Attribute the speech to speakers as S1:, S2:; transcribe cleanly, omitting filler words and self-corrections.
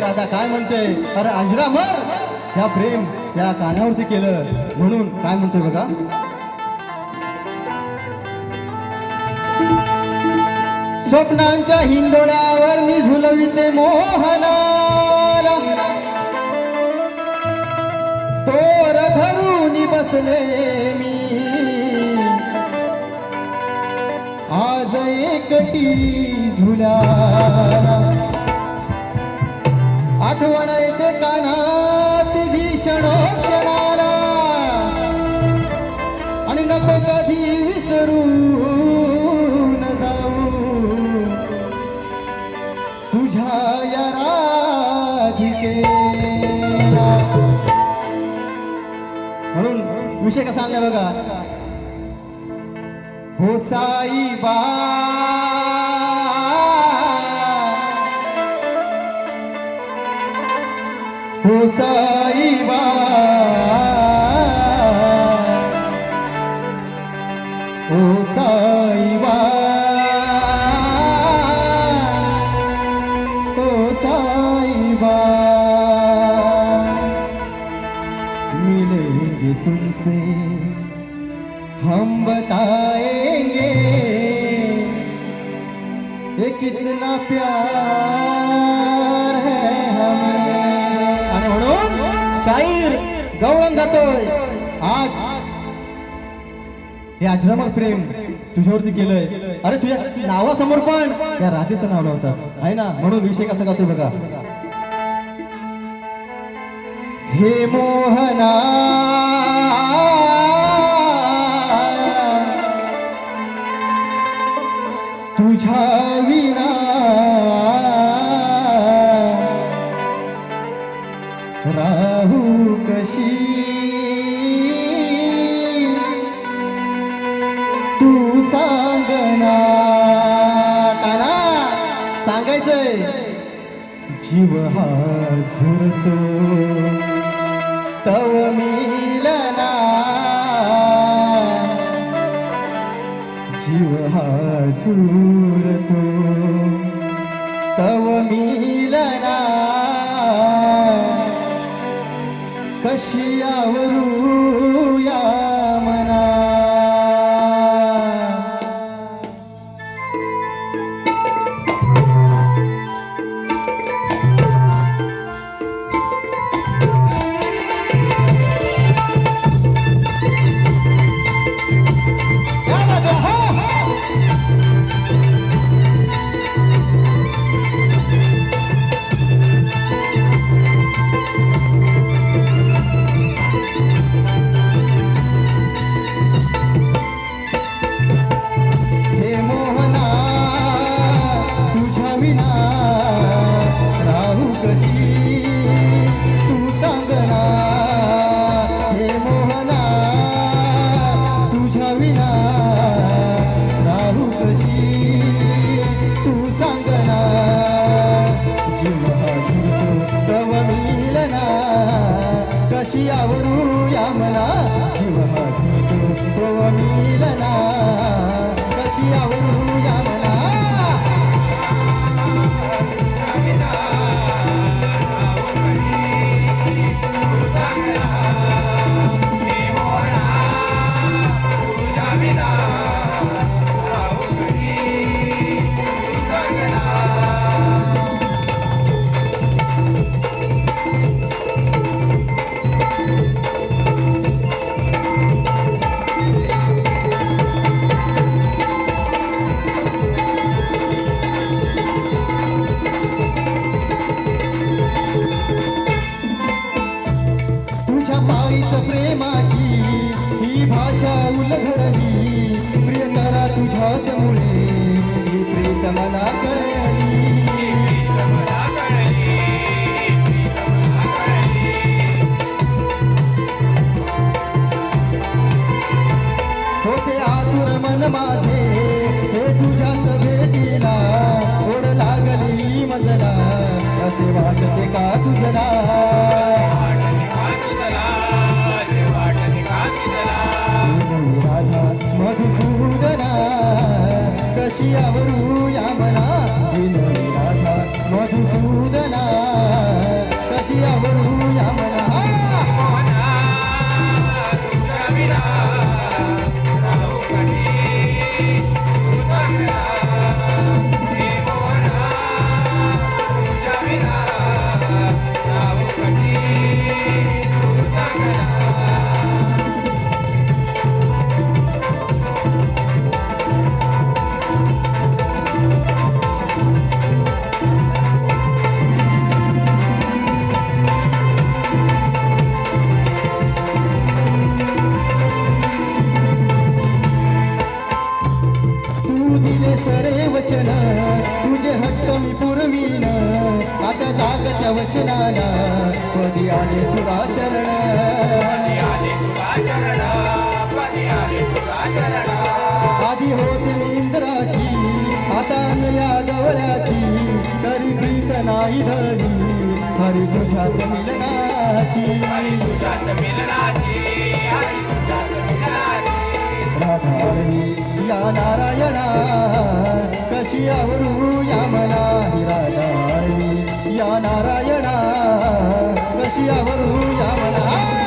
S1: राधा काय म्हणते, अरे अजरामर ह्या प्रेम या कानावरती केलं म्हणून काय म्हणतोय बघा. स्वप्नांच्या हिंदोळ्यावर मी झुलविते मोहनाला, तोर धरून बसले मी आज एकटी झुल्याला. आठवण येते काना तुझी क्षणोक्षणाला, आणि नको कधी विसरून जाऊ तुझ्या या राधिकेला. म्हणून विषय कसा आणला बघा. हो साईबा हो साईबा हो साईबा हो साईबा, मिलेंगे तुमसे हम बताएंगे ये कितना प्यार है हमें. आणि म्हणून शाहीर गवळण गातोय आज हे अजरामर प्रेम तुझ्यावरती केलंय. अरे तुझ्या नावासमोर पण या राधेचं नाव नव्हतं आहे ना, म्हणून विषय कसा गातोय बघा. हे मोहना तुझ्या विना राहू कशी, तू सांगना. काना सांगायचंय. जीव हा झुरतो तव मिलना, जीव हा झुरतो तव मिलना. कशी आवरू या मना. कशी आवरू या मला, जीव हा झुरतो तव मिलना. कशी आवरू या मला. पायीच प्रेमाची ही भाषा उलगडली, प्रिय करा तुझ्याच मुळे ही प्रीत मला कळली. होते आतुर मन माझे हे तुझ्याच भेटीला, ओढ लागली मजला असे वाटते का तुझला. मधुसूदना कशी आवरू या मला, राधा मधुसूदना वचनाला पदी आले तुला शरण आधी होती इंद्राची आता आणल्या गवळ्याची तरी प्रीत नाही धनी हरी तुझ्याच मिलनाची राधारणी या नारायणा कशी आवरू या मला ही राधारणी या नारायणा कशी आवरू या मला